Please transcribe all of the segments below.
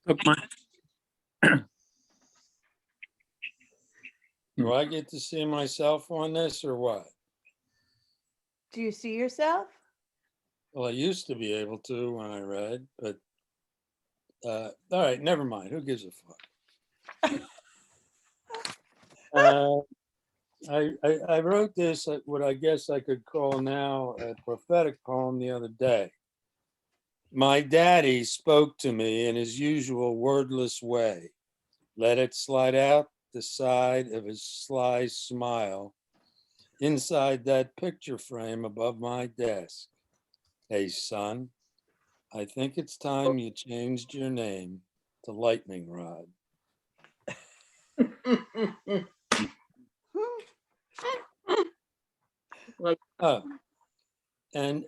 Took my, Do I get to see myself on this or what? Do you see yourself? Well, I used to be able to when I read, but all right, never mind. Who gives a fuck? I wrote this, what I guess I could call now a prophetic poem the other day. My daddy spoke to me in his usual wordless way, let it slide out the side of his sly smile inside that picture frame above my desk. Hey, son, I think it's time you changed your name to Lightning Rod. Oh, and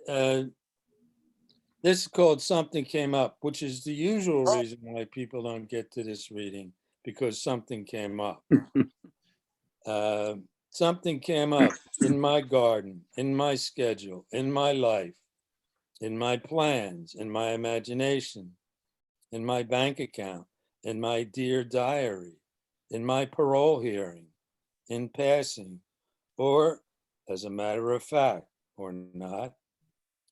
this is called Something Came Up, which is the usual reason why people don't get to this reading, because something came up. Something came up in my garden, in my schedule, in my life, in my plans, in my imagination, in my bank account, in my dear diary, in my parole hearing, in passing, or as a matter of fact, or not,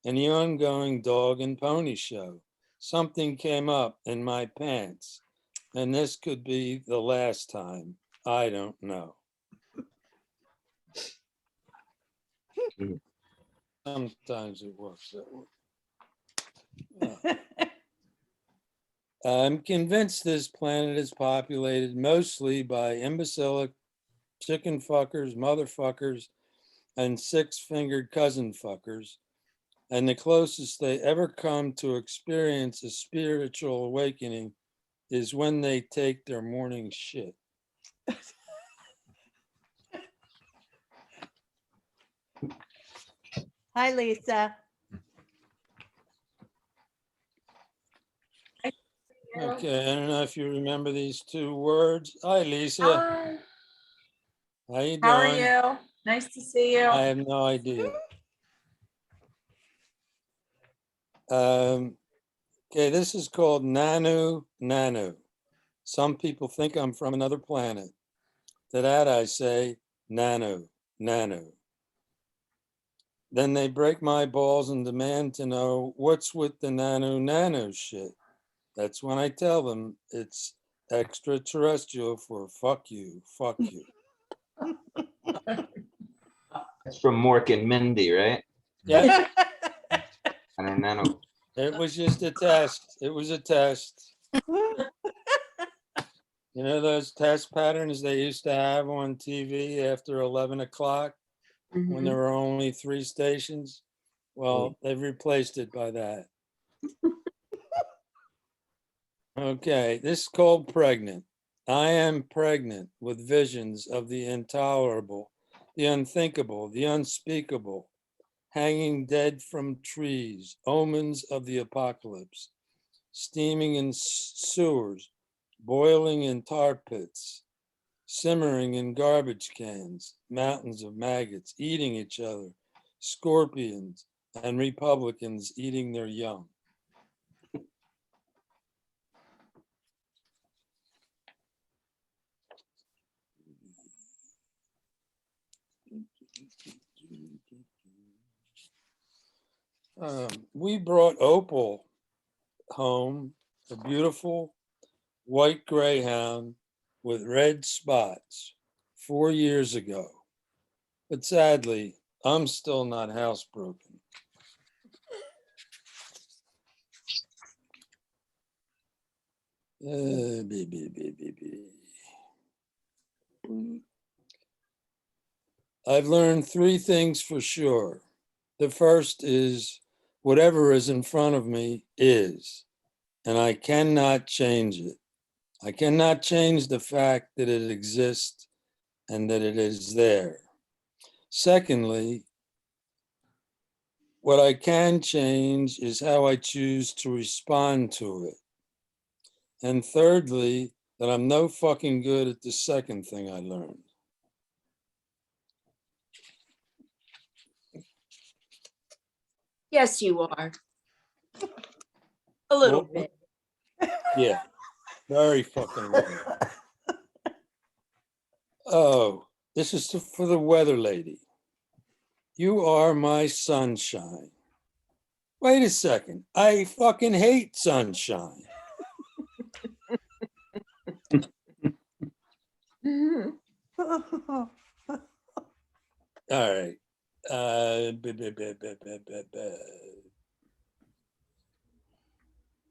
in the ongoing dog and pony show. Something came up in my pants, and this could be the last time. I don't know. Sometimes it works that way. I'm convinced this planet is populated mostly by imbecilic chicken fuckers, motherfuckers, and six-fingered cousin fuckers. And the closest they ever come to experience a spiritual awakening is when they take their morning shit. Hi, Lisa. Okay, I don't know if you remember these two words. Hi, Lisa. Hi. How you doing? How are you? Nice to see you. I have no idea. Okay, this is called Nanu Nanu. Some people think I'm from another planet. To that I say, Nanu, Nanu. Then they break my balls and demand to know what's with the Nanu Nanu shit. That's when I tell them it's extraterrestrial for fuck you, fuck you. That's from Mork and Mindy, right? Yeah, I don't know. it was just a test. It was a test. You know those test patterns they used to have on TV after 11 o'clock when there were only 3 stations? Well, they've replaced it by that. Okay, this is called Pregnant. I am pregnant with visions of the intolerable, the unthinkable, the unspeakable, hanging dead from trees, omens of the apocalypse, steaming in sewers, boiling in tar pits, simmering in garbage cans, mountains of maggots eating each other, scorpions and Republicans eating their young. We brought Opal home, a beautiful white greyhound with red spots 4 years ago. But sadly, I'm still not housebroken. I've learned 3 things for sure. The first is whatever is in front of me is, and I cannot change it. I cannot change the fact that it exists and that it is there. Secondly, what I can change is how I choose to respond to it. And thirdly, that I'm no fucking good at the second thing I learned. Yes, you are. A little Well, bit. Yeah. Very fucking weird. Oh, this is for the weather lady. You are my sunshine. Wait a second. I fucking hate sunshine. All right.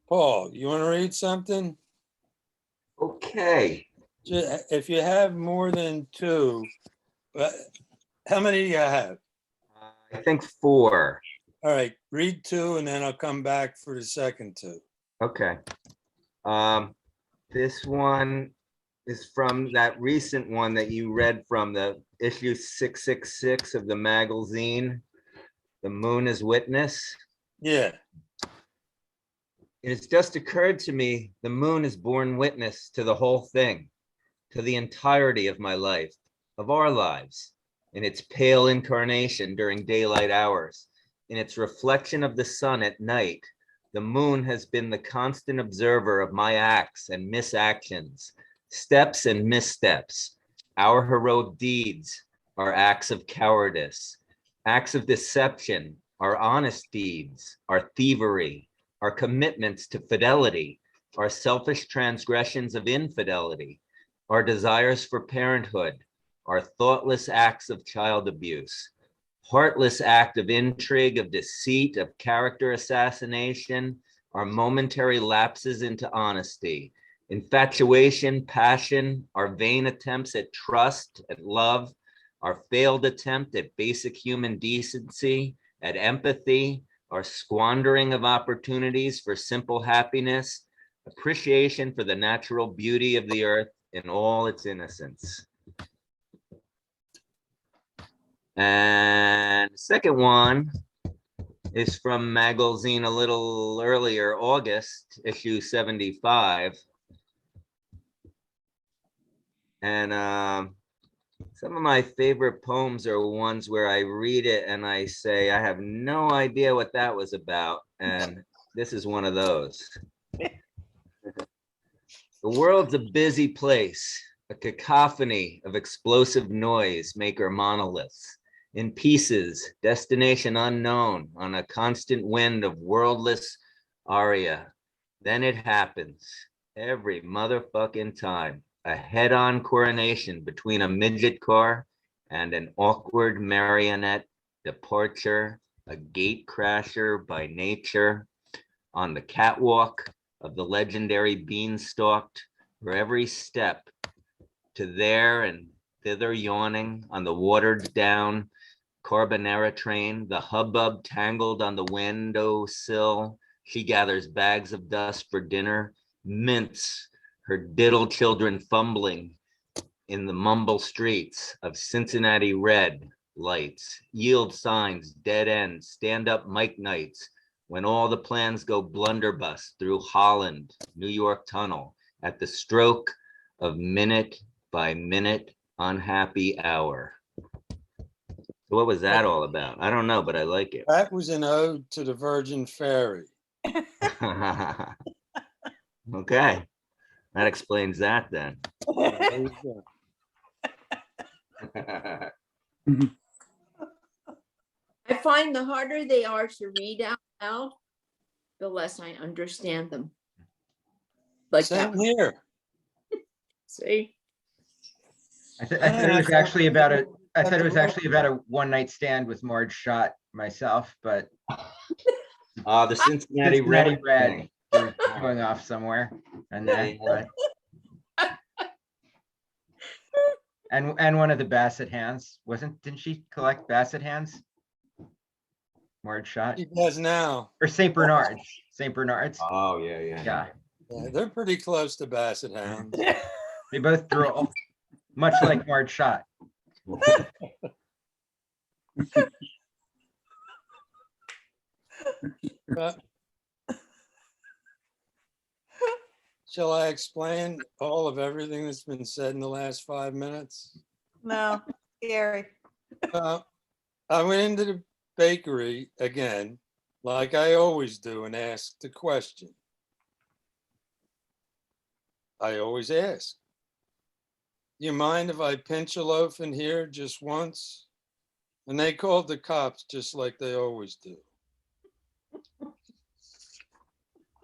Paul, you want to read something? Okay. If you have more than two, how many do you have? I think 4. All right, read 2 and then I'll come back for the second 2. Okay. This one is from that recent one that you read from, the issue 666 of the magazine, The Moon is Witness. Yeah. It's just occurred to me, the moon is borne witness to the whole thing, to the entirety of my life, of our lives, in its pale incarnation during daylight hours, in its reflection of the sun at night. The moon has been the constant observer of my acts and misactions, steps and missteps, our heroic deeds, our acts of cowardice, acts of deception, our honest deeds, our thievery, our commitments to fidelity, our selfish transgressions of infidelity, our desires for parenthood, our thoughtless acts of child abuse, heartless act of intrigue, of deceit, of character assassination, our momentary lapses into honesty, infatuation, passion, our vain attempts at trust, at love, our failed attempt at basic human decency, at empathy, our squandering of opportunities for simple happiness, appreciation for the natural beauty of the earth in all its innocence. And the second one is from magazine a little earlier, August, issue 75. And some of my favorite poems are ones where I read it and I say, I have no idea what that was about. And this is one of those. The world's a busy place, a cacophony of explosive noise maker monoliths, in pieces, destination unknown, on a constant wind of worldless aria. Then it happens, every motherfucking time. A head-on coronation between a midget car and an awkward marionette departure, a gate crasher by nature, on the catwalk of the legendary beanstalked, for every step to there and thither yawning on the watered down Carbonara train, the hubbub tangled on the windowsill. She gathers bags of dust for dinner, mints her diddle children fumbling in the mumble streets of Cincinnati red lights, yield signs, dead ends, stand up mic nights, when all the plans go blunderbuss through Holland, New York tunnel at the stroke of minute by minute unhappy hour. So what was that all about? I don't know, but I like it. That was an ode to the Virgin Fairy. Okay. That explains that then. There you go. I find the harder they are to read out loud, the less I understand them. Like Same that. here. See? I thought it was actually about a. I thought it was actually about a one-night stand with Marge Schott myself, but The Cincinnati Cincinnati Red. Red thing. was going off somewhere, and then and one of the Basset hands didn't she collect Basset hands? Marge Schott He does now. or Saint Bernard's? Saint Bernard's. Oh, yeah. Yeah, Yeah, they're pretty close to Basset Hounds. they both drool, much like Marge Schott. Shall I explain all of everything that's been said in the last 5 minutes? No, Gary. I went into the bakery again, like I always do, and asked the question. I always ask. You mind if I pinch a loaf in here just once? And they called the cops just like they always do.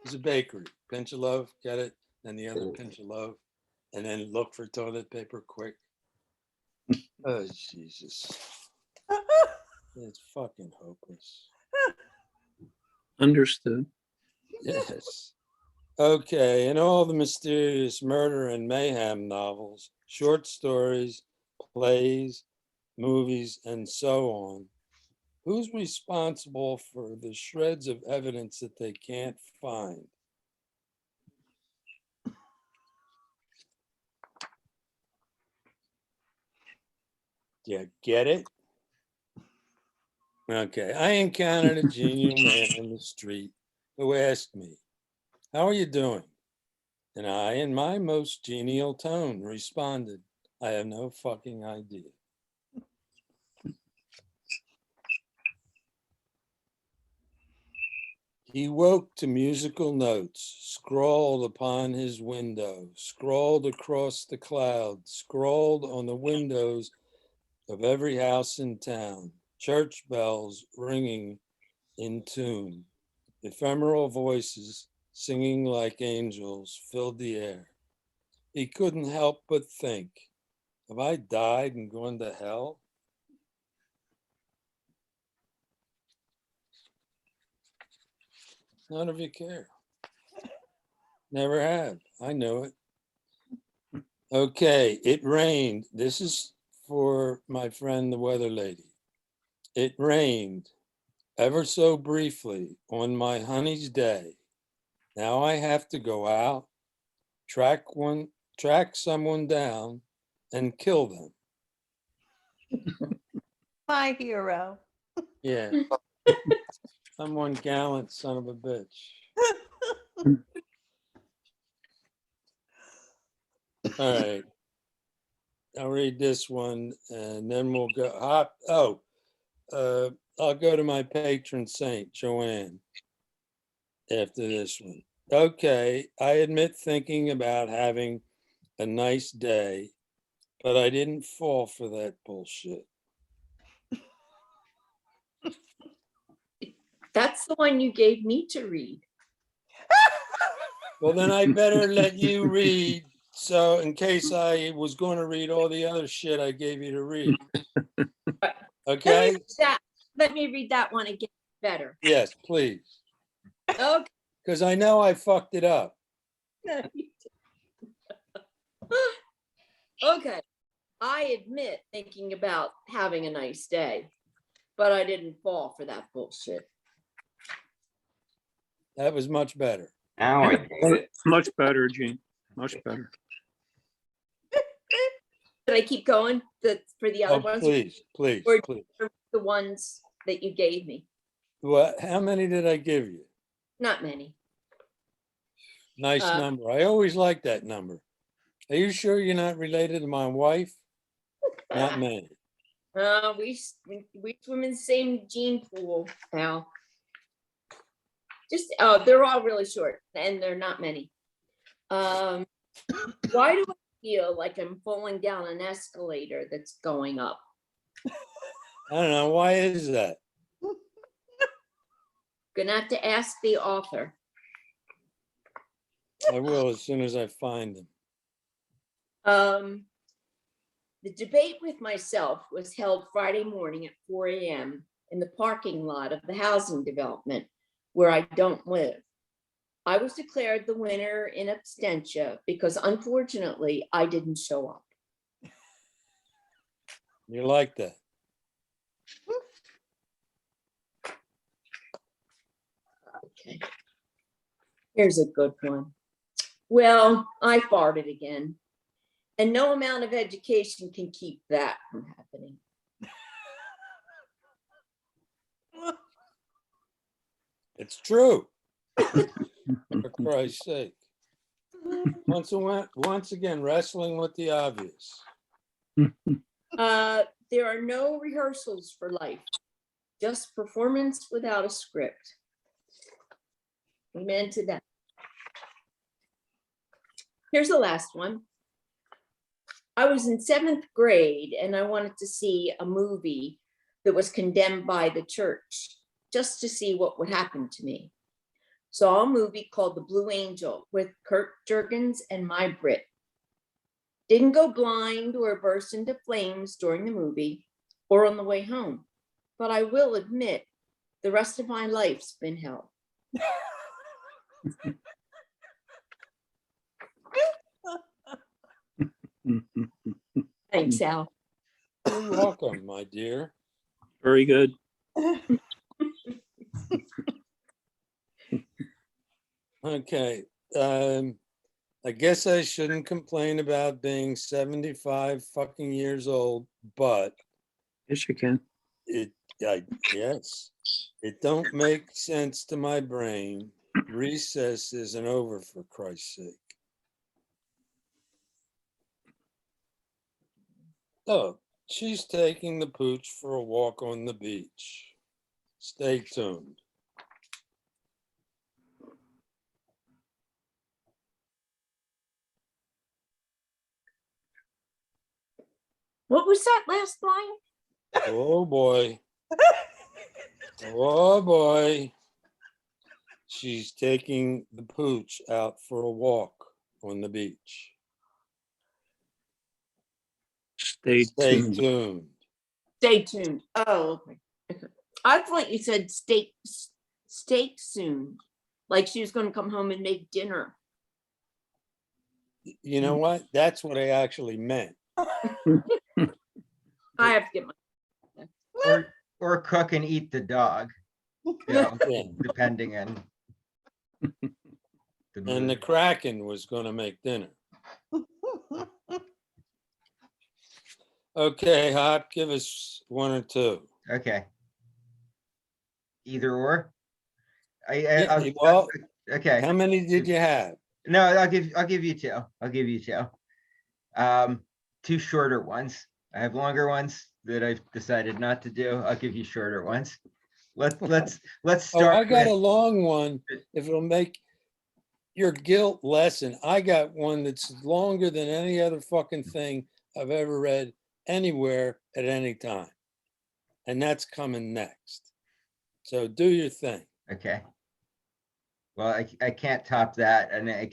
It's a bakery. Pinch a loaf, get it, then the other pinch a loaf, and then look for toilet paper quick. Oh, Jesus. It's fucking hopeless. Understood. Yes. Okay, in all the mysterious murder and mayhem novels, short stories, plays, movies, and so on, who's responsible for the shreds of evidence that they can't find? Yeah, get it? Okay, I encountered a genial man in the street who asked me, "How are you doing?" And I, in my most genial tone, responded, "I have no fucking idea." He woke to musical notes, scrawled upon his window, scrawled across the clouds, scrawled on the windows of every house in town, church bells ringing in tune, ephemeral voices singing like angels filled the air. He couldn't help but think, have I died and gone to hell? None of you care. Never have. I know it. Okay, it rained. This is for my friend, the weather lady. It rained ever so briefly on my honey's day. Now I have to go out, track someone down and kill them. My hero. Yeah. I'm one gallant son of a bitch. All right. I'll read this one and then we'll go hop. Oh, I'll go to my patron saint, Joanne, after this one. Okay, I admit thinking about having a nice day, but I didn't fall for that bullshit. That's the one you gave me to read. Well, then I better let you read. So in case I was going to read all the other shit I gave you to read. Okay? Let me read that one again better. Yes, please. Okay. Because I know I fucked it up. Okay. I admit thinking about having a nice day, but I didn't fall for that bullshit. That was much better. Now I get it. Much better, Gene. Much better. Should I keep going for the other Oh, ones? please, please, Or- please. Or the ones that you gave me? What? How many did I give you? Not many. Nice number. I always like that number. Are you sure you're not related to my wife? Not me. We swim in the same gene pool now. Just they're all really short and they're not many. Why do I feel like I'm falling down an escalator that's going up? I don't know. Why is that? Gonna have to ask the author. I will as soon as I find him. The debate with myself was held Friday morning at 4 a.m. in the parking lot of the housing development where I don't live. I was declared the winner in absentia because unfortunately I didn't show up. You like that? Okay. Here's a good one. Well, I farted again. And no amount of education can keep that from happening. It's true. For Christ's sake. Once again, wrestling with the obvious. There are no rehearsals for life, just performance without a script. Amen to that. Here's the last one. I was in 7th grade and I wanted to see a movie that was condemned by the church just to see what would happen to me. Saw a movie called The Blue Angel with Kurt Jurgens and my Brit. Didn't go blind or burst into flames during the movie or on the way home, but I will admit the rest of my life's been hell. Thanks, Al. You're welcome, my dear. Very good. Okay, I guess I shouldn't complain about being 75 fucking years old, but Yes, you can. yes, it don't make sense to my brain. Recess isn't over, for Christ's sake. Oh, she's taking the pooch for a walk on the beach. Stay tuned. What was that last line? Oh boy. Oh boy. She's taking the pooch out for a walk on the beach. Stay Stay tuned. tuned. Stay tuned. Oh, okay. I thought you said steak soon, like she was going to come home and make dinner. You know what? That's what I actually meant. I have to get my. Or cook and eat the dog, you know, Yeah. depending on. the And the mood. Kraken was going to make dinner. Okay, Hop, give us one or two. Okay. Either or. Yeah, well, Okay. how many did you have? No, I'll give you two. I'll give you two. Two shorter ones. I have longer ones that I've decided not to do. I'll give you shorter ones. Let's Oh, start. I got with- a long one. If it'll make your guilt lessen, I got one that's longer than any other fucking thing I've ever read anywhere at any time. And that's coming next. So do your thing. Okay. Well, I can't top that, and I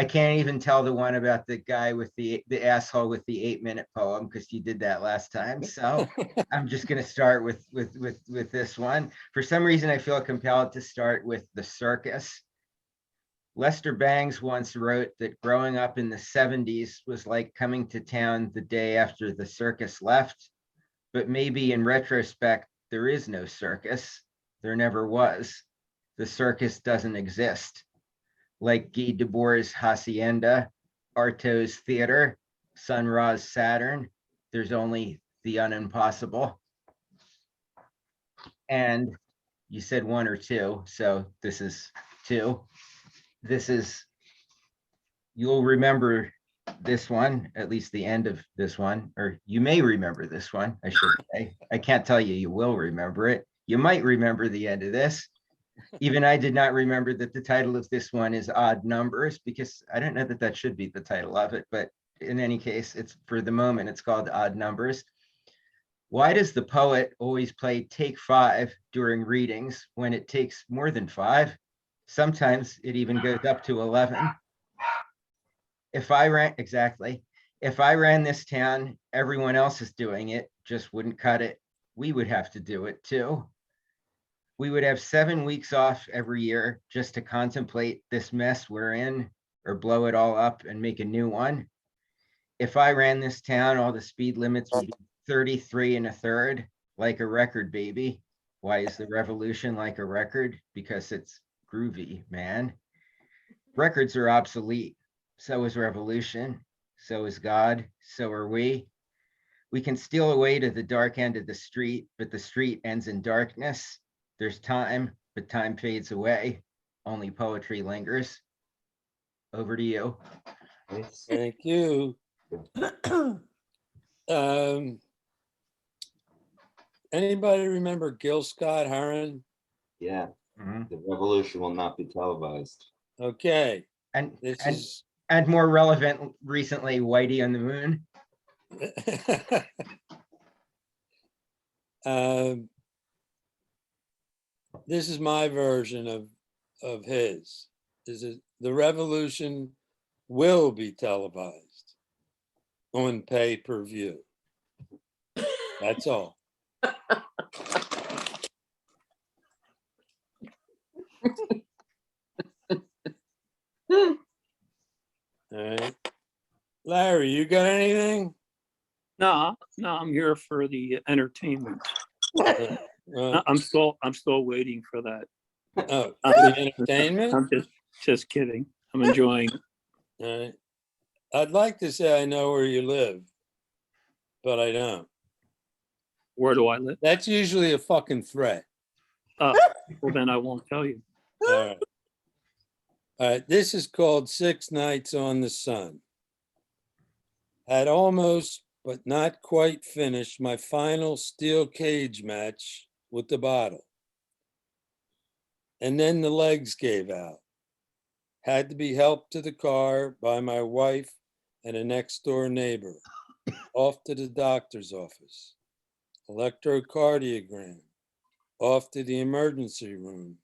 can't even tell the one about the guy with the asshole with the 8-minute poem, because you did that last time. So I'm just gonna start with this one. For some reason, I feel compelled to start with The Circus. Lester Bangs once wrote that growing up in the 70s was like coming to town the day after the circus left, but maybe in retrospect, there is no circus. There never was. The circus doesn't exist. Like Guy Debord's Hacienda, Artaud's Theater, Sun Ra's Saturn, there's only the unimpossible. And you said one or two, so this is two. This is, you'll remember this one, at least the end of this one, or you may remember this one, I should say. I can't tell you will remember it. You might remember the end of this. Even I did not remember that the title of this one is Odd Numbers, because I don't know that that should be the title of it, but in any case, it's, for the moment, it's called Odd Numbers. Why does the poet always play take 5 during readings when it takes more than 5? Sometimes it even goes up to 11. If I ran this town, everyone else is doing it, just wouldn't cut it. We would have to do it too. We would have 7 weeks off every year just to contemplate this mess we're in, or blow it all up and make a new one. If I ran this town, all the speed limits would be 33 1/3, like a record, baby. Why is the revolution like a record? Because it's groovy, man. Records are obsolete. So is revolution. So is God. So are we. We can steal away to the dark end of the street, but the street ends in darkness. There's time, but time fades away. Only poetry lingers. Over to you. Thank you. Anybody remember Gil Scott Heron? Yeah, Mhm. the revolution will not be televised. Okay, And this and is And more relevant recently, Whitey on the Moon. This is my version of his. Is it the revolution will be televised on pay-per-view. That's all. All right. Larry, you got anything? No, I'm here for the entertainment. Well, I'm still waiting for that. oh, I'm the just- entertainment? I'm just kidding. I'm enjoying it. All right. I'd like to say I know where you live, but I don't. Where do I live? That's usually a fucking threat. Oh, well, then I won't tell you. All right. All right. This is called 6 Nights on the Sun. Had almost, but not quite finished my final steel cage match with the bottle. And then the legs gave out. Had to be helped to the car by my wife and a next door neighbor. Off to the doctor's office. Electrocardiogram. Off to the emergency room.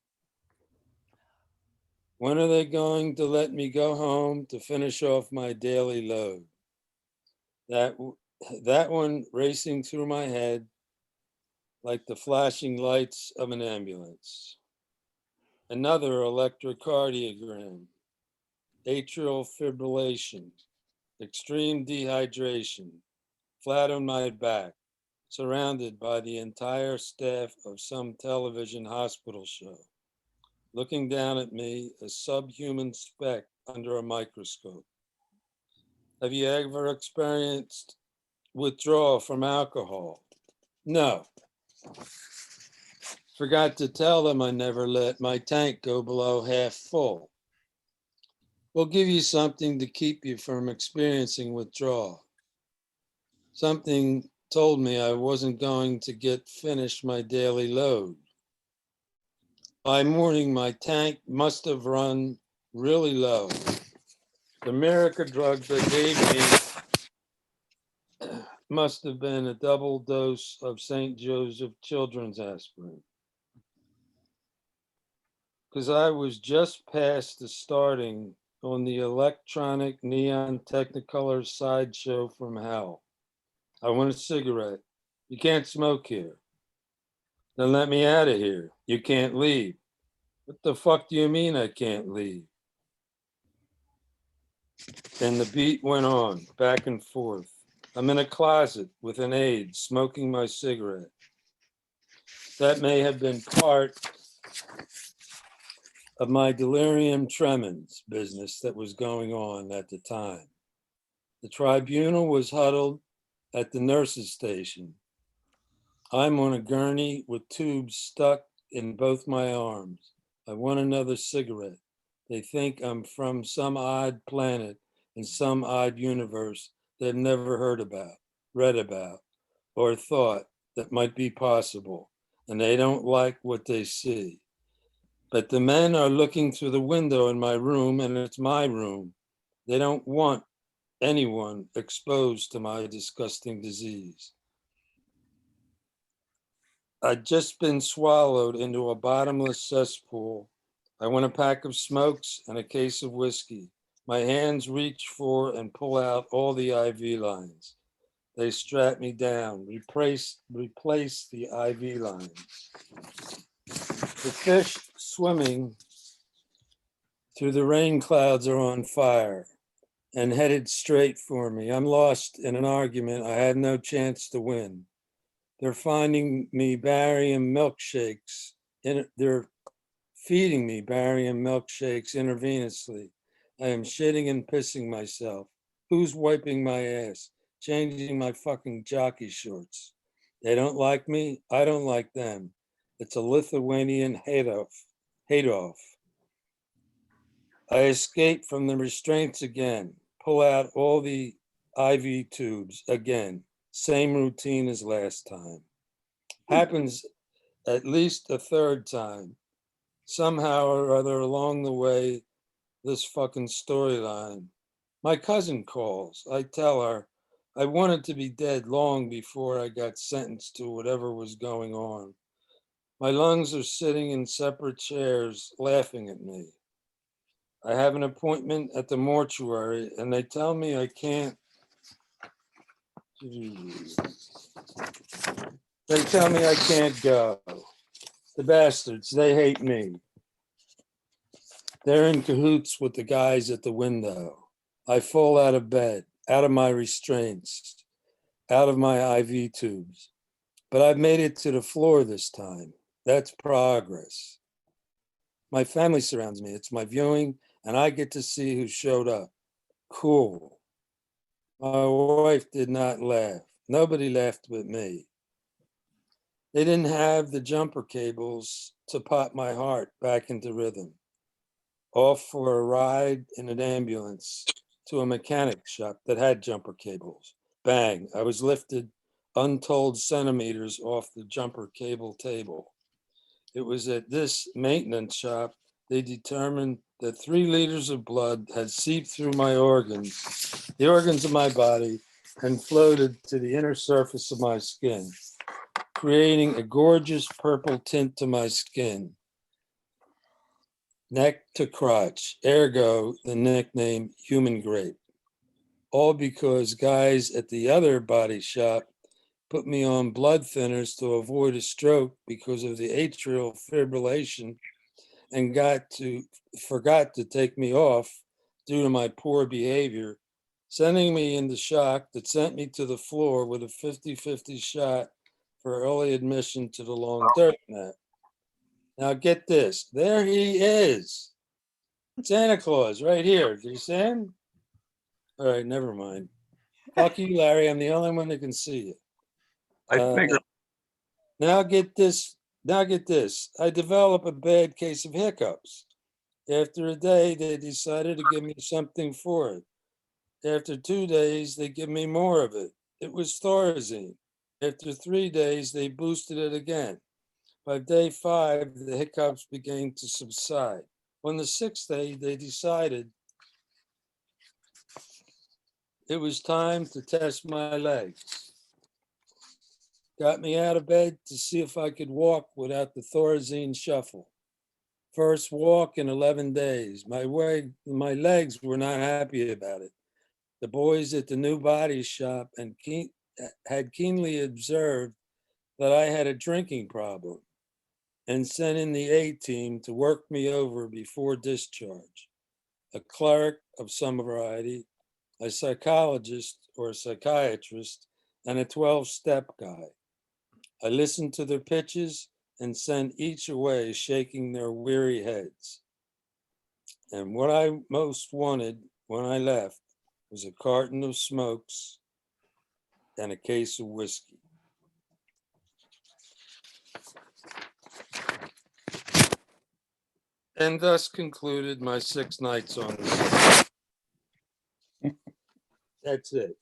When are they going to let me go home to finish off my daily load? That one racing through my head like the flashing lights of an ambulance. Another electrocardiogram, atrial fibrillation, extreme dehydration, flat on my back, surrounded by the entire staff of some television hospital show, looking down at me, a subhuman speck under a microscope. Have you ever experienced withdrawal from alcohol? No. Forgot to tell them I never let my tank go below half full. We'll give you something to keep you from experiencing withdrawal. Something told me I wasn't going to get finished my daily load. By morning, my tank must have run really low. The miracle drugs they gave me must have been a double dose of St. Joseph Children's aspirin. Because I was just past the starting on the electronic neon technicolor sideshow from hell. I want a cigarette. You can't smoke here. Then let me out of here. You can't leave. What the fuck do you mean I can't leave? Then the beat went on, back and forth. I'm in a closet with an aide, smoking my cigarette. That may have been part of my delirium tremens business that was going on at the time. The tribunal was huddled at the nurses' station. I'm on a gurney with tubes stuck in both my arms. I want another cigarette. They think I'm from some odd planet in some odd universe they've never heard about, read about, or thought that might be possible, and they don't like what they see. But the men are looking through the window in my room, and it's my room. They don't want anyone exposed to my disgusting disease. I'd just been swallowed into a bottomless cesspool. I want a pack of smokes and a case of whiskey. My hands reach for and pull out all the IV lines. They strap me down, replace the IV lines. The fish swimming through the rain clouds are on fire and headed straight for me. I'm lost in an argument I had no chance to win. They're finding me barium milkshakes. They're feeding me barium milkshakes intravenously. I am shitting and pissing myself. Who's wiping my ass? Changing my fucking jockey shorts. They don't like me. I don't like them. It's a Lithuanian hate-off. I escape from the restraints again. Pull out all the IV tubes again. Same routine as last time. Happens at least a third time. Somehow or other along the way, this fucking storyline My cousin calls. I tell her I wanted to be dead long before I got sentenced to whatever was going on. My lungs are sitting in separate chairs laughing at me. I have an appointment at the mortuary and they tell me I can't. They tell me I can't go. The bastards, they hate me. They're in cahoots with the guys at the window. I fall out of bed, out of my restraints, out of my IV tubes. But I've made it to the floor this time. That's progress. My family surrounds me. It's my viewing, and I get to see who showed up. Cool. My wife did not laugh. Nobody laughed but me. They didn't have the jumper cables to pop my heart back into rhythm. Off for a ride in an ambulance to a mechanic shop that had jumper cables. Bang, I was lifted untold centimeters off the jumper cable table. It was at this maintenance shop they determined that 3 liters of blood had seeped through my organs, the organs of my body, and floated to the inner surface of my skin, creating a gorgeous purple tint to my skin, neck to crotch, ergo the nickname human grape. All because guys at the other body shop put me on blood thinners to avoid a stroke because of the atrial fibrillation and forgot to take me off due to my poor behavior, sending me into shock that sent me to the floor with a 50-50 shot for early admission to the long dirt net. Now get this, there he is. Santa Claus right here. Do you see him? All right, never mind. Fuck you, Larry. I'm the only one that can see you. I figured, Now get this. I develop a bad case of hiccups. After a day, they decided to give me something for it. After 2 days, they give me more of it. It was Thorazine. After 3 days, they boosted it again. By day 5, the hiccups began to subside. On the 6th day, they decided it was time to test my legs. Got me out of bed to see if I could walk without the Thorazine shuffle. First walk in 11 days. My legs were not happy about it. The boys at the new body shop had keenly observed that I had a drinking problem and sent in the A team to work me over before discharge. A cleric of some variety, a psychologist or a psychiatrist, and a 12-step guy. I listened to their pitches and sent each away shaking their weary heads. And what I most wanted when I left was a carton of smokes and a case of whiskey. And thus concluded my 6 nights on the street. That's it.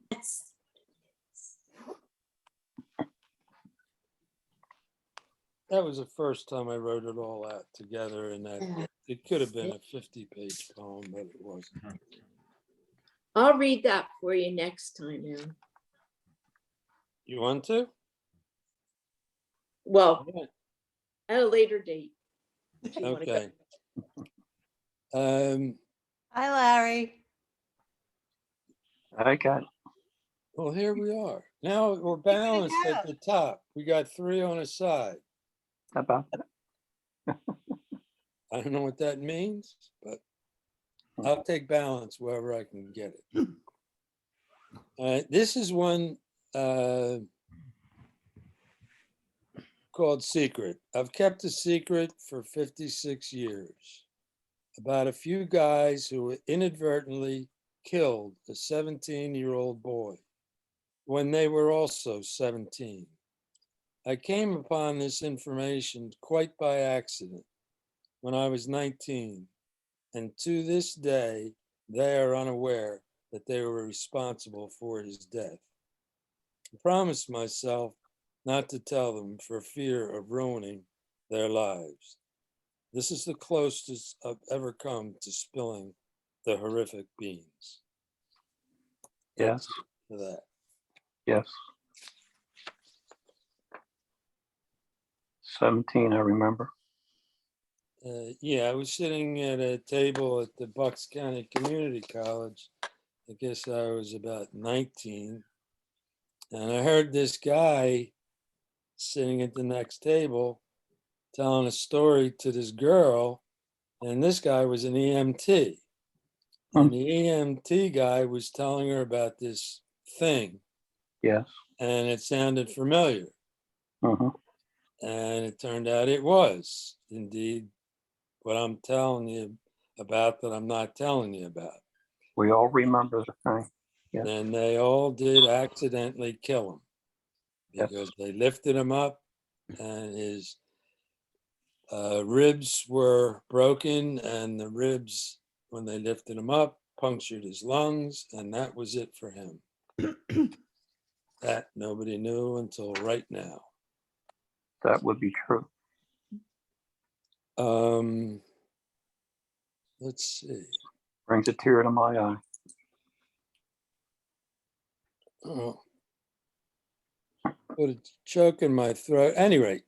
That's- That was the first time I wrote it all out together, and that it could have been a 50-page poem, but it wasn't. I'll read that for you next time, Al. You want to? Well, Yeah. at a later date. if you wanna go. Okay. Hi, Larry. I got, Well, here we are. Now we're balanced at the top. We got 3 on a side. how about that? I don't know what that means, but I'll take balance wherever I can get it. This is one called Secret. I've kept a secret for 56 years about a few guys who inadvertently killed a 17-year-old boy when they were also 17. I came upon this information quite by accident when I was 19, and to this day, they are unaware that they were responsible for his death. I promised myself not to tell them for fear of ruining their lives. This is the closest I've ever come to spilling the horrific beings. Yes, For that. yes. 17, I remember. Yeah, I was sitting at a table at the Bucks County Community College. I guess I was about 19. And I heard this guy sitting at the next table telling a story to this girl. And this guy was an EMT. And the EMT guy was telling her about this thing. Yes. And it sounded familiar. Mhm. And it turned out it was indeed what I'm telling you about that I'm not telling you about. We all remember the thing. Yes. And they all did accidentally kill him Yes. because they lifted him up and his ribs were broken, and the ribs, when they lifted him up, punctured his lungs, and that was it for him. That nobody knew until right now. That would be true. Let's see. Brings a tear to my eye. Oh. Put a choke in my throat. Anyway,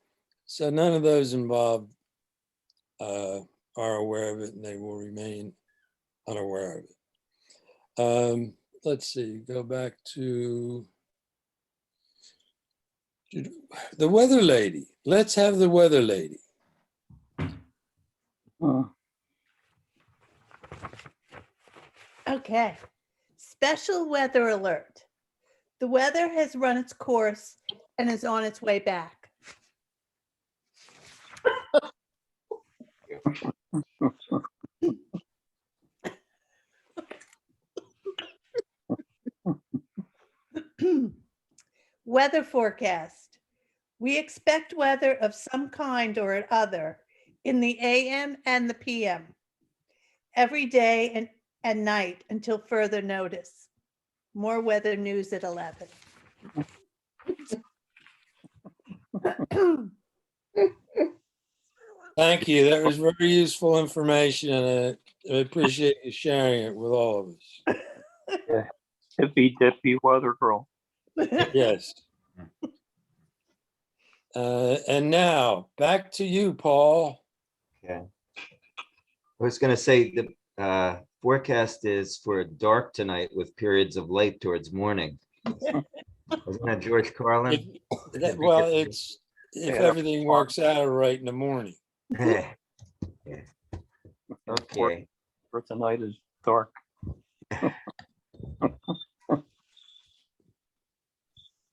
so none of those involved are aware of it, and they will remain unaware of it. Let's see, go back to the weather lady. Let's have the weather lady. Mm. Okay. Special weather alert. The weather has run its course and is on its way back. Weather forecast. We expect weather of some kind or other in the AM and the PM every day and night until further notice. More weather news at 11. Thank you. That was very useful information, and I appreciate you sharing it with all of us. Hippy dippy weather girl. Yes. And now back to you, Paul. Okay. I was gonna say the forecast is for dark tonight with periods of light towards morning. Wasn't that George Carlin? Well, it's if Yeah. everything works out right in the morning. Yeah. Yeah. Okay. For tonight is dark.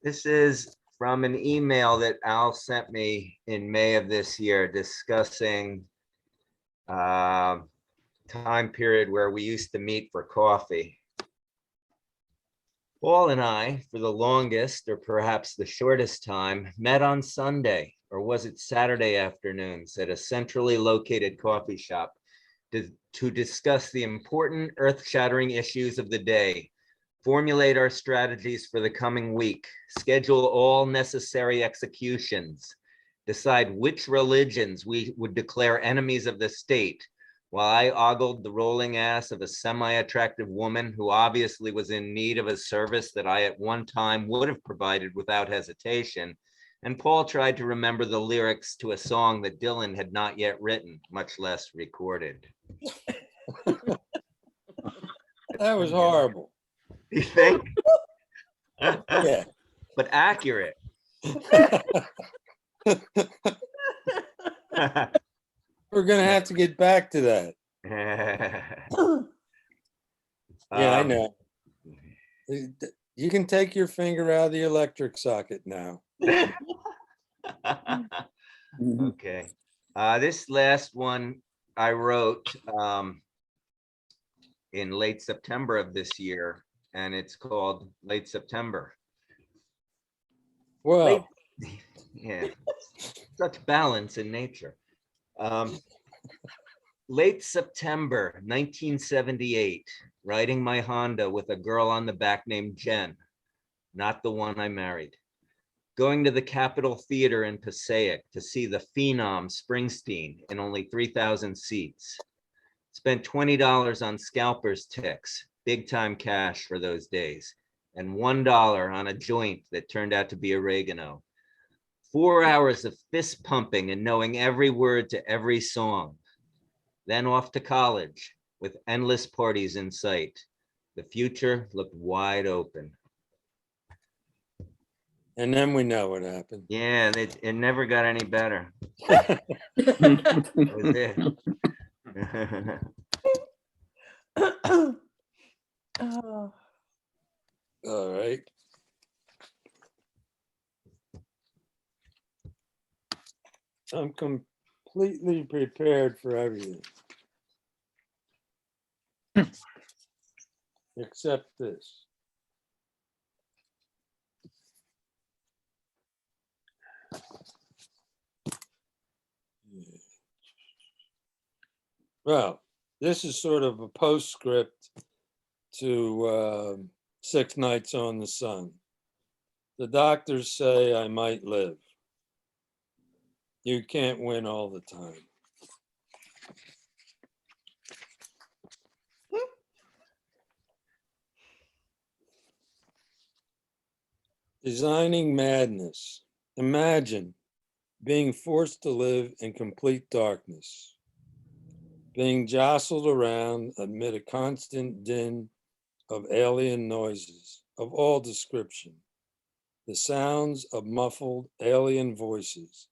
This is from an email that Al sent me in May of this year discussing time period where we used to meet for coffee. Paul and I, for the longest or perhaps the shortest time, met on Sunday, or was it Saturday afternoons, at a centrally located coffee shop to discuss the important earth-shattering issues of the day, formulate our strategies for the coming week, schedule all necessary executions, decide which religions we would declare enemies of the state, while I ogled the rolling ass of a semi-attractive woman who obviously was in need of a service that I at one time would have provided without hesitation. And Paul tried to remember the lyrics to a song that Dylan had not yet written, much less recorded. That was horrible. You think? Yeah. But accurate. We're gonna have to get back to that. Yeah, I know. You can take your finger out of the electric socket now. Okay. This last one I wrote in late September of this year, and it's called Late September. Well, Yeah, such balance in nature. Late September 1978, riding my Honda with a girl on the back named Jen, not the one I married. Going to the Capitol Theater in Passaic to see the Phenom Springsteen in only 3,000 seats. Spent $20 on scalpers ticks, big time cash for those days, and $1 on a joint that turned out to be oregano. 4 hours of fist pumping and knowing every word to every song. Then off to college with endless parties in sight. The future looked wide open. And then we know what happened. Yeah, it never got any better. That was it. Oh, All right. I'm completely prepared for everything. Except this. Well, this is sort of a postscript to 6 Nights on the Sun. The doctors say I might live. You can't win all the time. Designing madness. Imagine being forced to live in complete darkness, being jostled around amid a constant din of alien noises of all description, the sounds of muffled alien voices,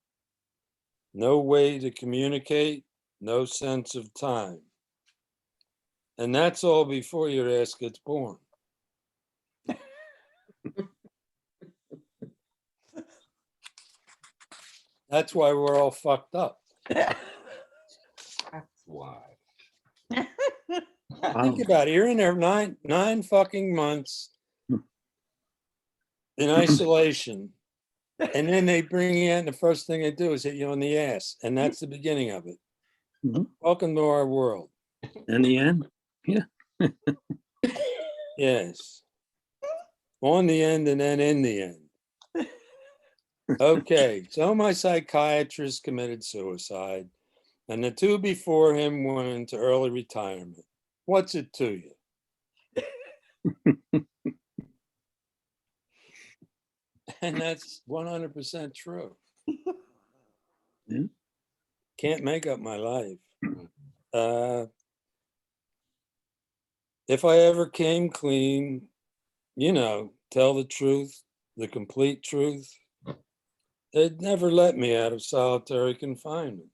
no way to communicate, no sense of time. And that's all before your ass gets born. That's why we're all fucked up. That's why. Wow. Think about it. You're in there nine fucking months in isolation. And then they bring you in, and the first thing they do is hit you on the ass. And that's the beginning of it. Mhm. Welcome to our world. In the end, Yes. On the end and then in the end. Okay, so my psychiatrist committed suicide, and the 2 before him went into early retirement. What's it to you? And that's 100% true. Yeah. Can't make up my life. If I ever came clean, tell the truth, the complete truth, they'd never let me out of solitary confinement.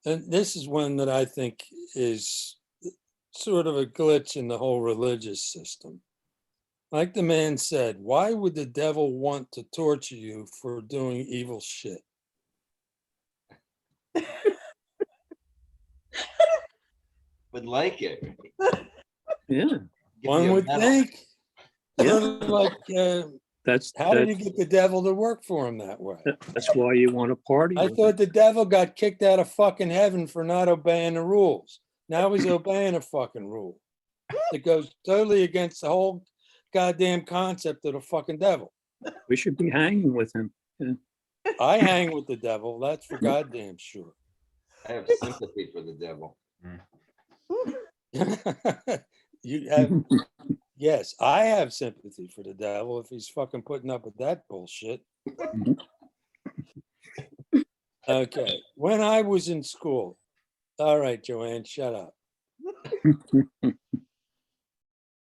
And this is one that I think is sort of a glitch in the whole religious system. Like the man said, why would the devil want to torture you for doing evil shit? Would like it. yeah. Give One you a would medal. think. Yeah. Sort of like, That's how did you that's, get the devil to work for him that way? that's why you want to party. I with thought the devil got kicked out of fucking heaven for not obeying the rules. Now he's obeying a fucking rule. It goes totally against the whole goddamn concept of the fucking devil. them. We should be hanging with him. I hang with the devil, that's for goddamn sure. I have sympathy for the devil. You have, yes, I have sympathy for the devil if he's fucking putting up with that bullshit. Okay, when I was in school, all right, Joanne, shut up.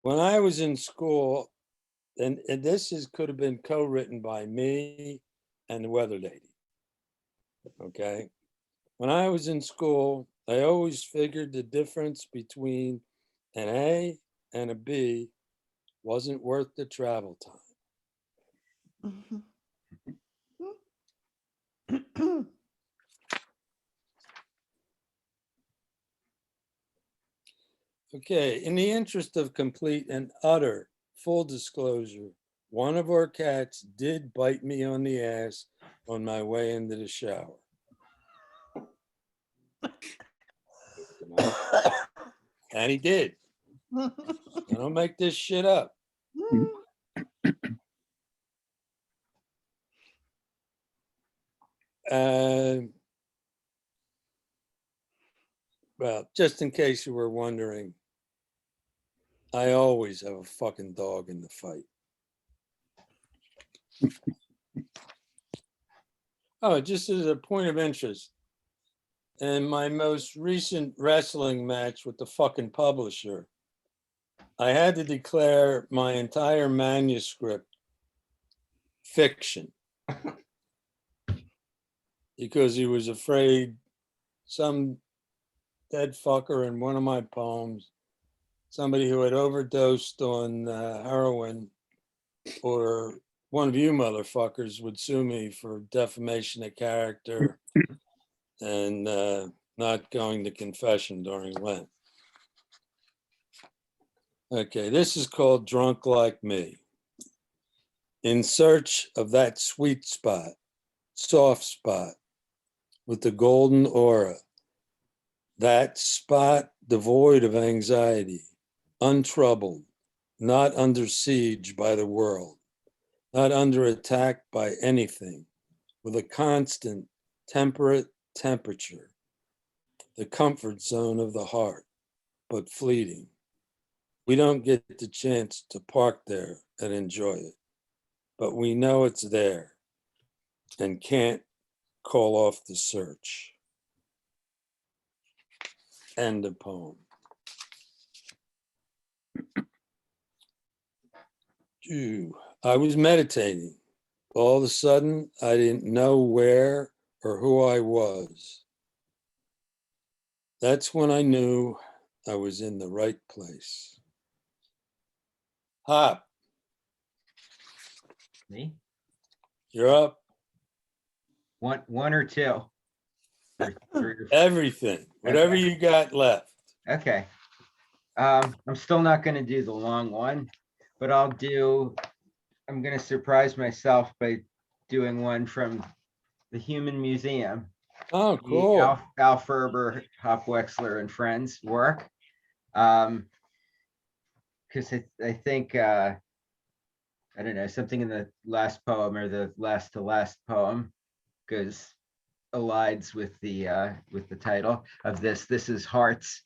When I was in school, and this could have been co-written by me and the weather lady. Okay. When I was in school, I always figured the difference between an A and a B wasn't worth the travel time. Okay, in the interest of complete and utter full disclosure, one of our cats did bite me on the ass on my way into the shower. And he did. I don't make this shit up. Well, just in case you were wondering, I always have a fucking dog in the fight. Oh, just as a point of interest, in my most recent wrestling match with the fucking publisher, I had to declare my entire manuscript fiction because he was afraid some dead fucker in one of my poems, somebody who had overdosed on heroin, or one of you motherfuckers would sue me for defamation of character and not going to confession during Lent. Okay, this is called Drunk Like Me. In search of that sweet spot, soft spot with the golden aura, that spot devoid of anxiety, untroubled, not under siege by the world, not under attack by anything, with a constant temperate temperature, the comfort zone of the heart, but fleeting. We don't get the chance to park there and enjoy it, but we know it's there and can't call off the search. End of poem. I was meditating. All of a sudden, I didn't know where or who I was. That's when I knew I was in the right place. Hop, Me? you're up. One or two? Or three or four? Everything, whatever Okay. you got left. Okay. I'm still not gonna do the long one, but I'm gonna surprise myself by doing one from the Human Museum. Oh, The cool. Al Ferber, Hop Wexler and Friends work. Because I think, I don't know, something in the last poem or the last to last poem goes allides with the title of this. This is Hearts.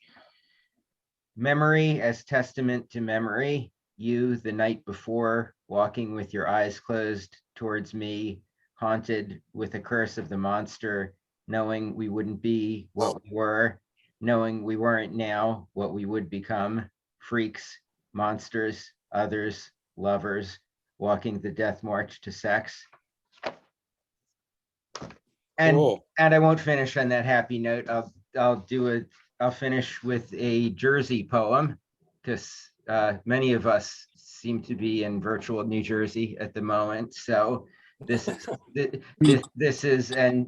Memory as testament to memory. You, the night before, walking with your eyes closed towards me, haunted with a curse of the monster, knowing we wouldn't be what we were, knowing we weren't now what we would become, freaks, monsters, others, lovers, walking the death march to sex. And Cool. I won't finish on that happy note. I'll finish with a Jersey poem, because many of us seem to be in virtual New Jersey at the moment. So this is this is and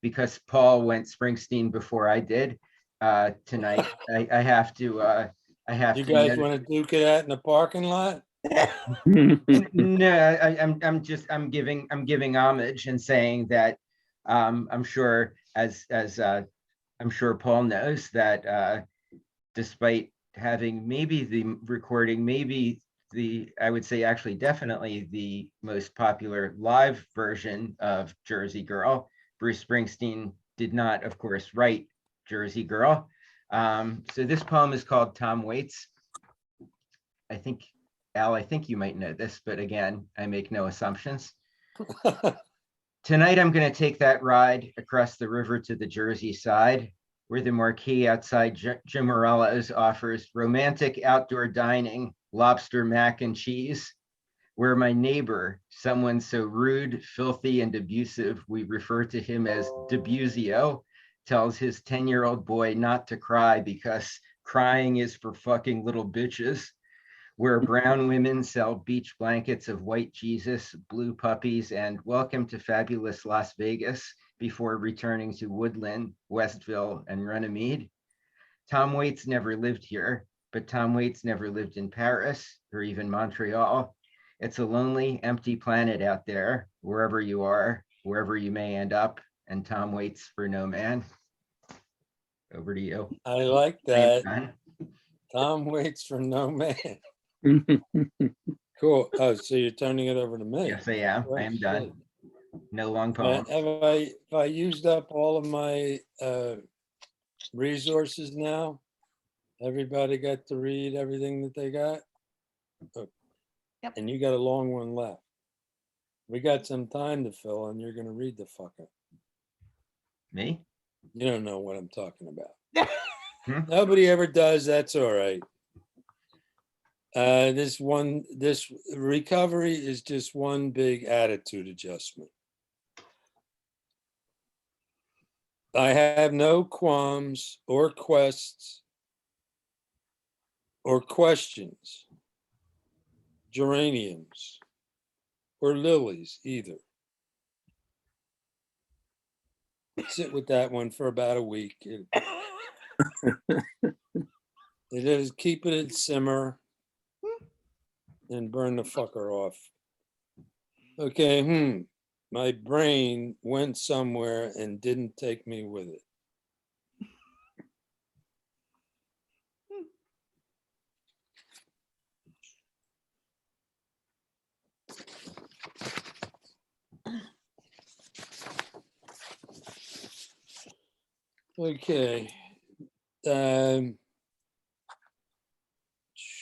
because Paul went Springsteen before I did tonight, I have to You guys want to duke it out in the parking lot? No, I'm giving homage and saying that I'm sure as I'm sure Paul knows that despite having maybe the recording, maybe I would say actually definitely the most popular live version of Jersey Girl, Bruce Springsteen did not, of course, write Jersey Girl. So this poem is called Tom Waits. I think, Al, I think you might know this, but again, I make no assumptions. Tonight, I'm going to take that ride across the river to the Jersey side, where the marquee outside Jim Morello's offers romantic outdoor dining, lobster mac and cheese, where my neighbor, someone so rude, filthy, and abusive, we refer to him as Debusio, tells his 10-year-old boy not to cry because crying is for fucking little bitches, where brown women sell beach blankets of white Jesus, blue puppies, and welcome to fabulous Las Vegas before returning to Woodland, Westville, and Runnymede. Tom Waits never lived here, but Tom Waits never lived in Paris or even Montreal. It's a lonely, empty planet out there, wherever you are, wherever you may end up, and Tom waits for no man. Over to you. I like I am that. done. Tom waits for no man. Cool. Oh, so you're turning it over to me. Yes, I am. I am done. No long poem. Have I used up all of my resources now? Everybody got to read everything that they got? Oh. Yep. And you got a long one left. We got some time to fill and you're gonna read the fucker. Me? You don't know what I'm talking about. Hmm? Nobody ever does, that's all right. This recovery is just one big attitude adjustment. I have no qualms or quests or questions, geraniums or lilies either. Sit with that one for about a week. It is keep it at simmer and burn the fucker off. Okay, my brain went somewhere and didn't take me with it. Okay.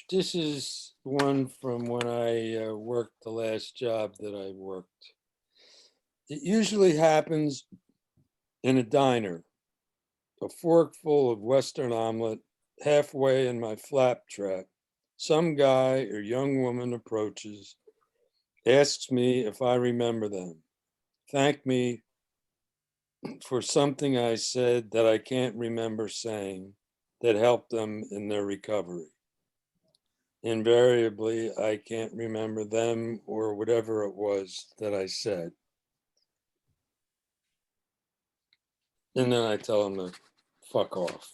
This is one from when I worked the last job that I worked. It usually happens in a diner. A fork full of Western omelet, halfway in my flap trap. Some guy or young woman approaches, asks me if I remember them, thank me for something I said that I can't remember saying that helped them in their recovery. Invariably, I can't remember them or whatever it was that I said. And then I tell them to fuck off.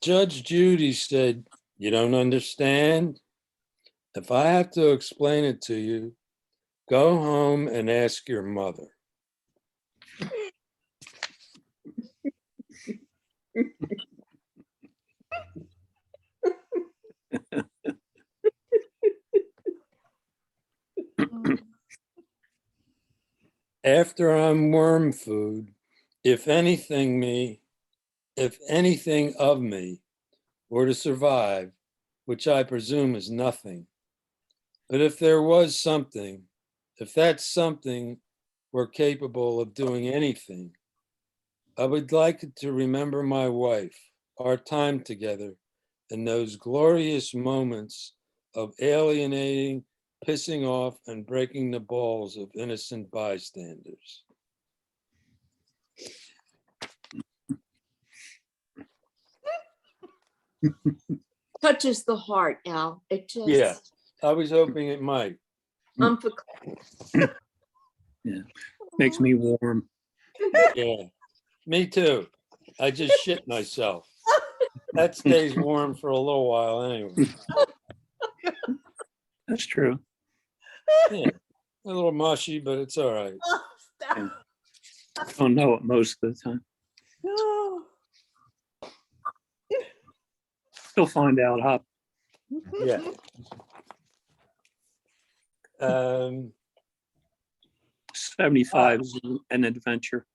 Judge Judy said, "You don't understand? If I have to explain it to you, go home and ask your mother." After I'm worm food, if anything of me were to survive, which I presume is nothing, but if there was something, if that something were capable of doing anything, I would like it to remember my wife, our time together, and those glorious moments of alienating, pissing off, and breaking the balls of innocent bystanders. Touches the heart, Al. It just. Yeah, I was hoping it might. Yeah, makes me warm. Yeah, me too. I just shit myself. That stays warm for a little while anyway. That's true. Yeah, a little mushy, but it's all right. Oh, stop. Yeah. I don't know it most of the time. No. You'll find out, Hop. Yeah. Um, 75 is an adventure.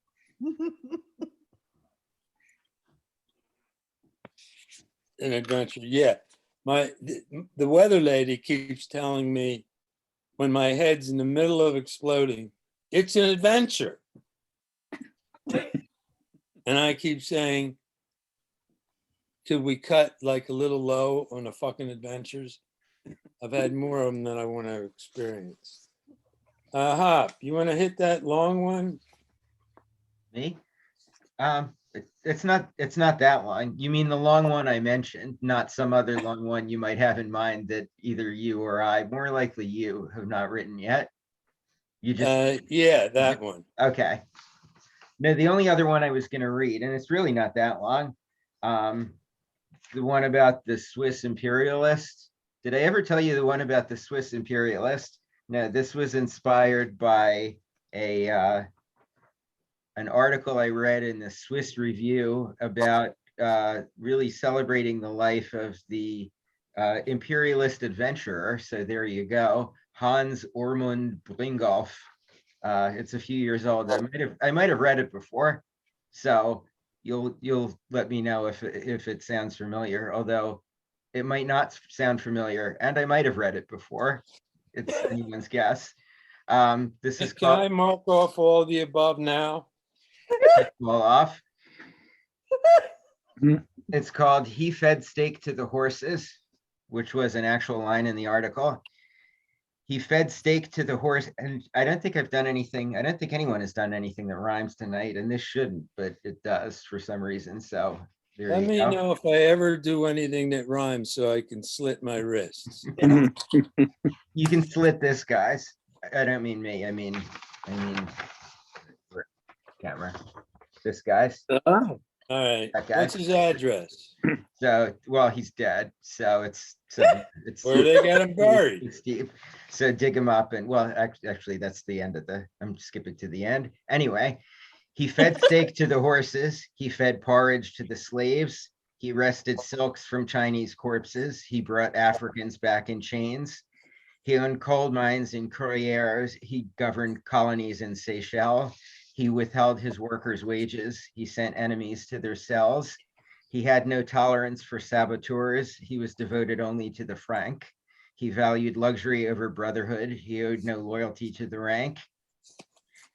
an adventure. Yeah. The weather lady keeps telling me when my head's in the middle of exploding, it's an adventure. And I keep saying, could we cut like a little low on the fucking adventures? I've had more of them than I want to experience. Hop, you want to hit that long one? Me? It's not that long. You mean the long one I mentioned, not some other long one you might have in mind that either you or I, more likely you, have not written yet. You just yeah, that one. Okay. No, the only other one I was going to read, and it's really not that long. The one about the Swiss imperialist. Did I ever tell you the one about the Swiss imperialist? No, this was inspired by an article I read in the Swiss Review about really celebrating the life of the imperialist adventurer. So there you go, Hans Ormund Bringolf. It's a few years old. I might have read it before, so you'll let me know if it sounds familiar. Although it might not sound familiar, and I might have read it before. It's anyone's guess. This is Can I called mark off all the above now? well off. Hmm. It's called "He Fed Steak to the Horses," which was an actual line in the article. He fed steak to the horse, and I don't think I've done anything. I don't think anyone has done anything that rhymes tonight, and this shouldn't, but it does for some reason. So there Let you me go. know if I ever do anything that rhymes so I can slit my wrists. You can slit this, guys. I don't mean me. I mean camera. This guy's. Oh, All right, That guy. what's his address? So, well, he's dead. So it's Where they got him buried? It's deep. So dig him up and well, actually, that's the end of the. I'm skipping to the end. Anyway, he fed steak to the horses. He fed porridge to the slaves. He wrested silks from Chinese corpses. He brought Africans back in chains. He owned coal mines in Courrières. He governed colonies in Seychelles. He withheld his workers' wages. He sent enemies to their cells. He had no tolerance for saboteurs. He was devoted only to the franc. He valued luxury over brotherhood. He owed no loyalty to the rank.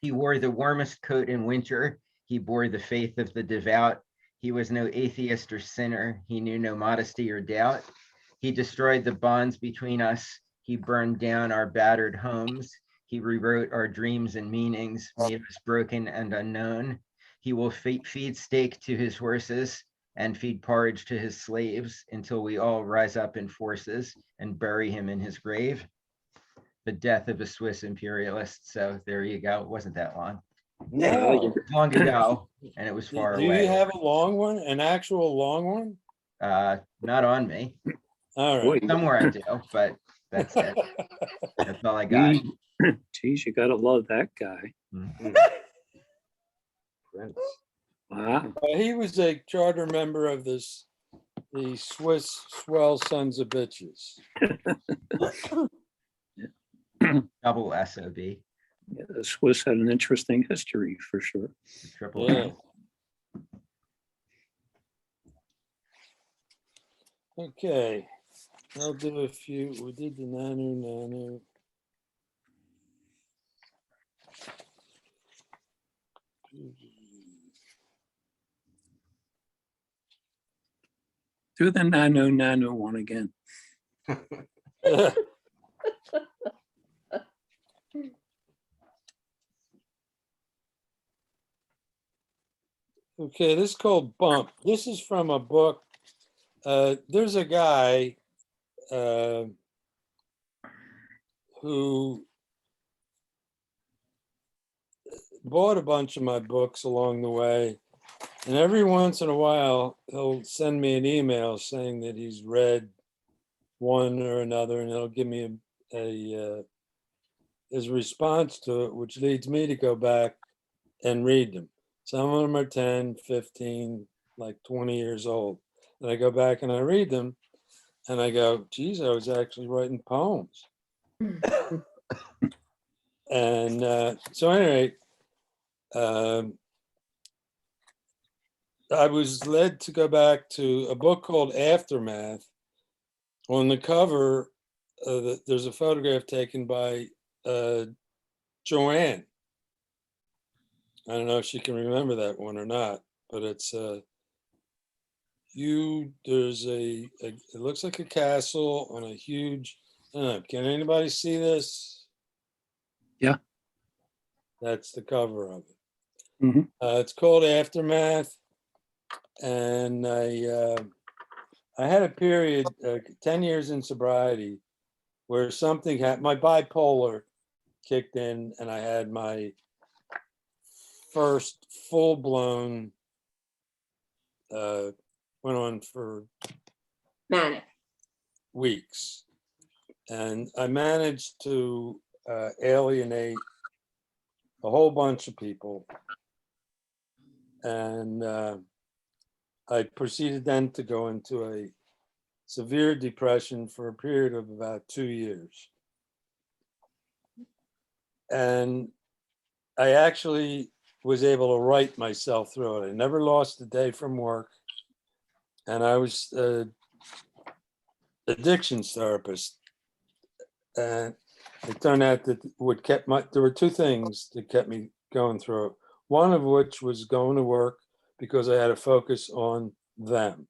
He wore the warmest coat in winter. He bore the faith of the devout. He was no atheist or sinner. He knew no modesty or doubt. He destroyed the bonds between us. He burned down our battered homes. He rewrote our dreams and meanings, made us broken and unknown. He will feed steak to his horses and feed porridge to his slaves until we all rise up in forces and bury him in his grave. The death of a Swiss imperialist. So there you go. It wasn't that long. No. Long ago, and it was far Do away. you have a long one, an actual long one? Not on me. All boy, right. Somewhere I do, but that's it. That's all I got. geez, you gotta love that guy. Prince. Wow. He was a charter member of the Swiss Swell Sons of Bitches. Double SOB. Yeah, the Swiss had an interesting history for sure. Triple Yeah. S. Okay, I'll do a few. We did the nanu. Do the nano one again. Okay, this is called Bump. This is from a book. There's a guy who bought a bunch of my books along the way. And every once in a while, he'll send me an email saying that he's read one or another, and he'll give me his response to it, which leads me to go back and read them. Some of them are 10, 15, like 20 years old. And I go back and I read them, and I go, geez, I was actually writing poems. And so anyway, I was led to go back to a book called Aftermath. On the cover, there's a photograph taken by Joanne. I don't know if she can remember that one or not, but it's there's it looks like a castle on a huge, I don't know, can anybody see this? Yeah. That's the cover of it. Mhm. It's called Aftermath. And I had a period, 10 years in sobriety, where something happened. My bipolar kicked in, and I had my first full-blown, went on for Manic. weeks. And I managed to alienate a whole bunch of people. And I proceeded then to go into a severe depression for a period of about 2 years. And I actually was able to write myself through it. I never lost a day from work. And I was an addictions therapist. And it turned out that there were two things that kept me going through it. One of which was going to work because I had to focus on them.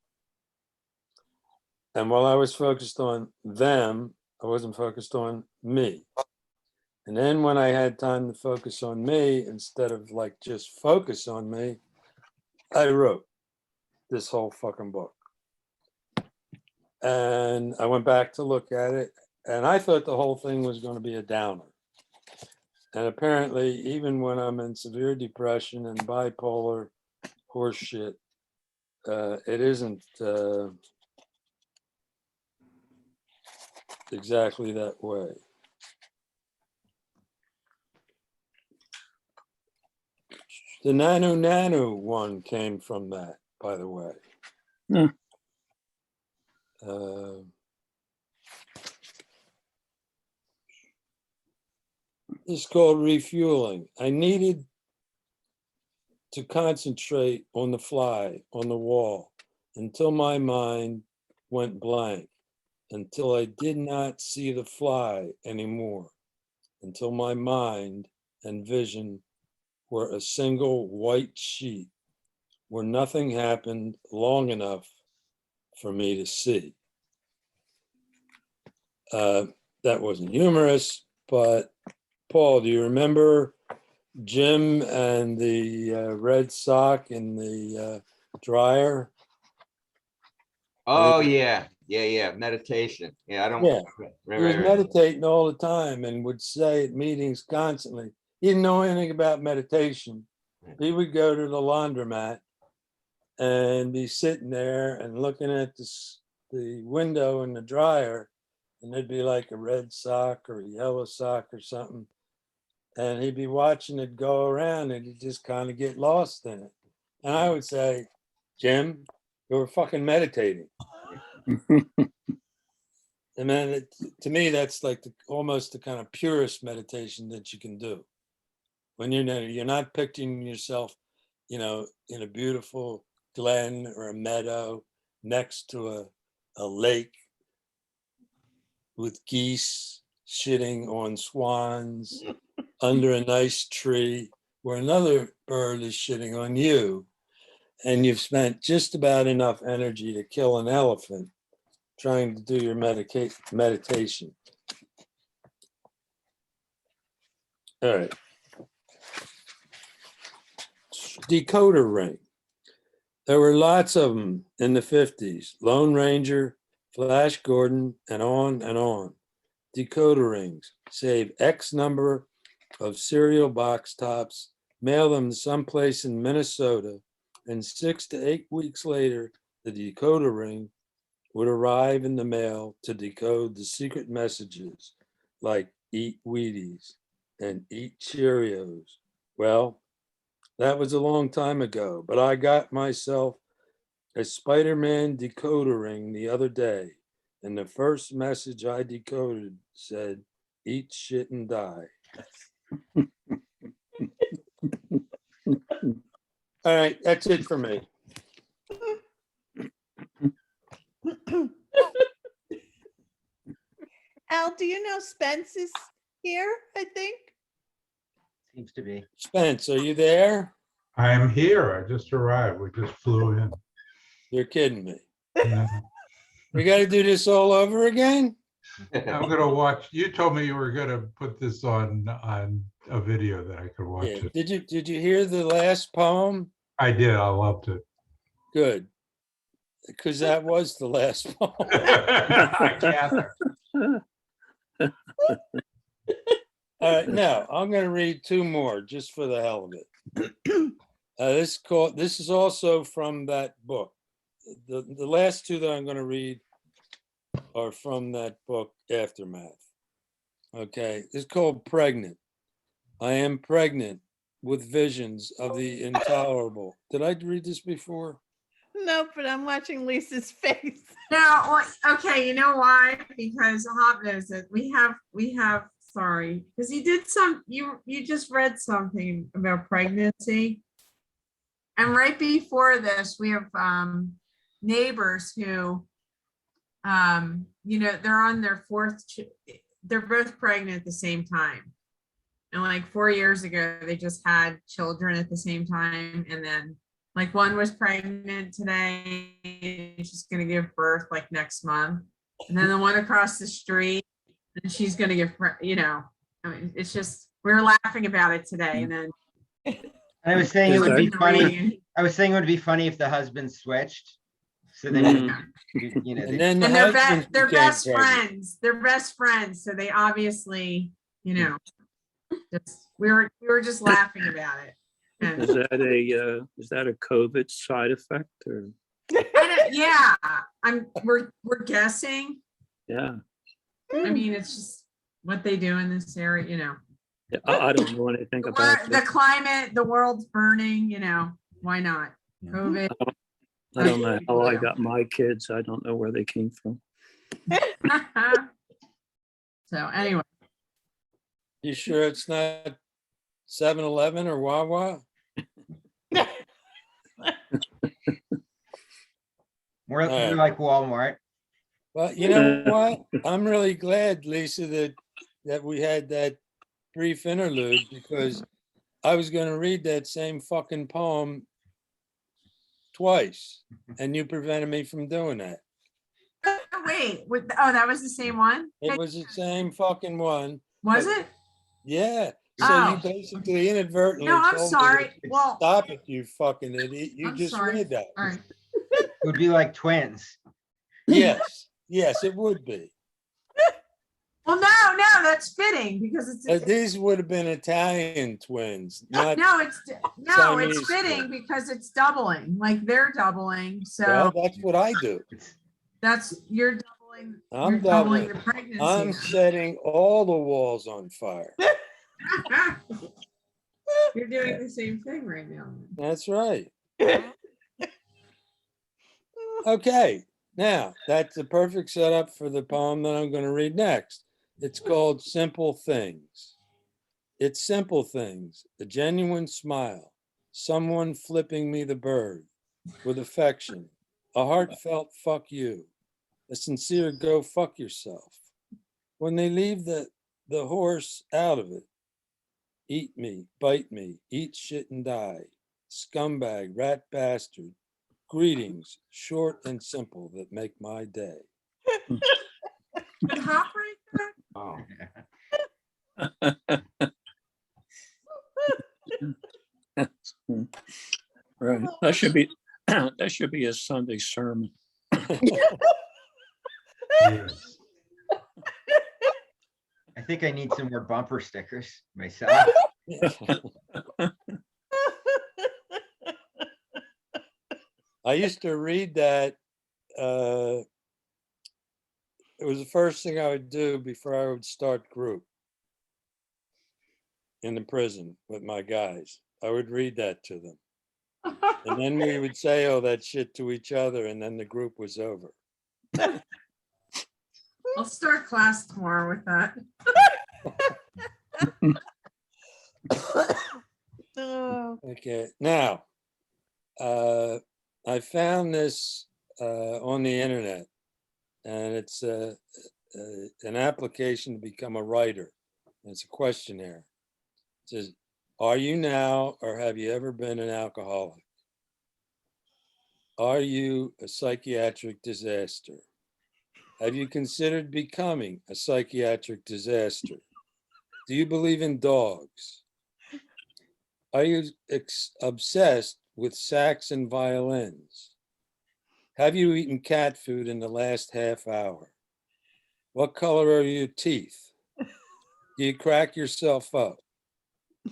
And while I was focused on them, I wasn't focused on me. And then when I had time to focus on me, instead of like just focus on me, I wrote this whole fucking book. And I went back to look at it, and I thought the whole thing was going to be a downer. And apparently, even when I'm in severe depression and bipolar horseshit, it isn't exactly that way. The Nanu one came from that, by the way. Hmm. It's called refueling. I needed to concentrate on the fly on the wall until my mind went blank, until I did not see the fly anymore, until my mind and vision were a single white sheet where nothing happened long enough for me to see. That wasn't humorous, but Paul, do you remember Jim and the red sock in the dryer? Oh, yeah. Meditation. Yeah, I don't. Yeah. Right, He was right. meditating all the time and would say at meetings constantly. He didn't know anything about meditation. He would go to the laundromat and be sitting there and looking at the window in the dryer, and there'd be like a red sock or a yellow sock or something. And he'd be watching it go around and he'd just kind of get lost in it. And I would say, Jim, you were fucking meditating. And then to me, that's like almost the kind of purest meditation that you can do. When you're not picturing yourself, in a beautiful glen or a meadow next to a lake with geese shitting on swans under a nice tree where another bird is shitting on you, and you've spent just about enough energy to kill an elephant trying to do your meditation. All right. Decoder ring. There were lots of them in the 50s. Lone Ranger, Flash Gordon, and on and on. Decoder rings. Save X number of cereal box tops, mail them to someplace in Minnesota, and 6 to 8 weeks later, the decoder ring would arrive in the mail to decode the secret messages like eat Wheaties and eat Cheerios. Well, that was a long time ago, but I got myself a Spider-Man decoder ring the other day, and the first message I decoded said, eat shit and die. All right, that's it for me. Al, do you know Spence is here, I think? Seems to be. Spence, are you there? I'm here. I just arrived. We just flew in. You're kidding me. No, We got to do this all over again? I'm gonna watch. You told me you were gonna put this on a video that I could watch Yeah. it. Did you hear the last poem? I did. I loved it. Good. Because that was the last poem. I gather. All right, now I'm going to read two more just for the hell of it. This is also from that book. The last two that I'm going to read are from that book, Aftermath. Okay, it's called Pregnant. I am pregnant with visions of the intolerable. Did I read this before? No, but I'm watching Lisa's face. No, well, okay, you know why? Because Hop knows it. We have, sorry, because you just read something about pregnancy. And right before this, we have neighbors who, they're on their they're both pregnant at the same time. And like 4 years ago, they just had children at the same time. And then like one was pregnant today, she's gonna give birth like next month. And then the one across the street, and she's gonna give, I mean, it's just, we were laughing about it today and then. I was saying it Is would be that- funny. I was saying it would be funny if the husband switched. So they, Mm. you know, And they- then the And they're husband they're became best pregnant. friends. They're best friends. So they obviously, just we were just laughing about it. And Is that a COVID side effect or? yeah, we're guessing. Yeah, I mean, it's just what they do in this area, Yeah, I don't know anything The, about the that. climate, the world's burning, why not? Yeah. COVID. I don't know how I got my kids. I don't know where they came from. So anyway, You sure it's not 7-Eleven or Wawa? more Alright. like Walmart. Well, you know what? I'm really glad, Lisa, that we had that brief interlude because I was going to read that same fucking poem twice, and you prevented me from doing that. wait, that was the same one? It was the same fucking one. Was it? Yeah. So Oh. you basically inadvertently No, I'm told me sorry. to Well, stop it, you fucking idiot. You I'm just sorry. read that. All right. It would be like twins. Yes. Yes, it would be. Well, no, that's fitting because it's These would have been Italian twins, not it's Chinese fitting food. because it's doubling, like they're doubling. So well, that's what I do. It's you're doubling. I'm you're doubling doubling. the pregnancy. I'm setting all the walls on fire. You're doing the same thing right now. That's right. Okay, now that's the perfect setup for the poem that I'm going to read next. It's called Simple Things. It's simple things, a genuine smile, someone flipping me the bird with affection, a heartfelt fuck you, a sincere go fuck yourself. When they leave the horse out of it, eat me, bite me, eat shit and die, scumbag, rat bastard, greetings, short and simple that make my day. Did Hop write that? Oh, Right. That should be that should be a Sunday sermon. Yes. I think I need some more bumper stickers myself. I used to read that. It was the first thing I would do before I would start group in the prison with my guys. I would read that to them. And then we would say all that shit to each other, and then the group was over. I'll start class tomorrow with that. Oh, Okay, now, I found this on the internet, and it's an application to become a writer. It's a questionnaire. It says, are you now or have you ever been an alcoholic? Are you a psychiatric disaster? Have you considered becoming a psychiatric disaster? Do you believe in dogs? Are you obsessed with sax and violins? Have you eaten cat food in the last half hour? What color are your teeth? Do you crack yourself up?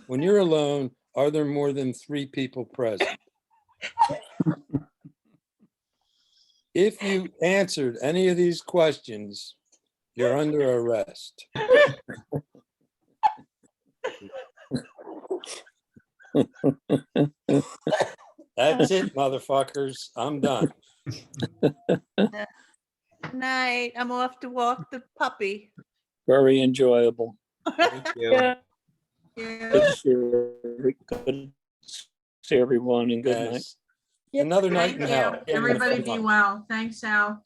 When you're alone, are there more than 3 people present? If you answered any of these questions, You're under arrest. That's it, motherfuckers. I'm done. Night, I'm off to walk the puppy. Very enjoyable. Thank you. Yeah. Yeah. Good to see everyone and good night. Yes. Another night Thank in you. hell. Everybody be well. Thanks, Al.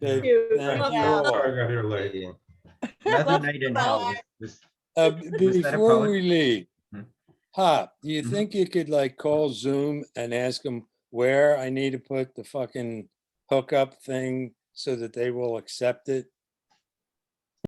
Okay, you. thank Love you you. all. Sorry I got here late. Yeah. Another Love night in you, hell. bye. Was- Uh, Was that a before poet? we leave, Hmm. Hop, do you Mhm. think you could like call Zoom and ask them where I need to put the fucking hookup thing so that they will accept it?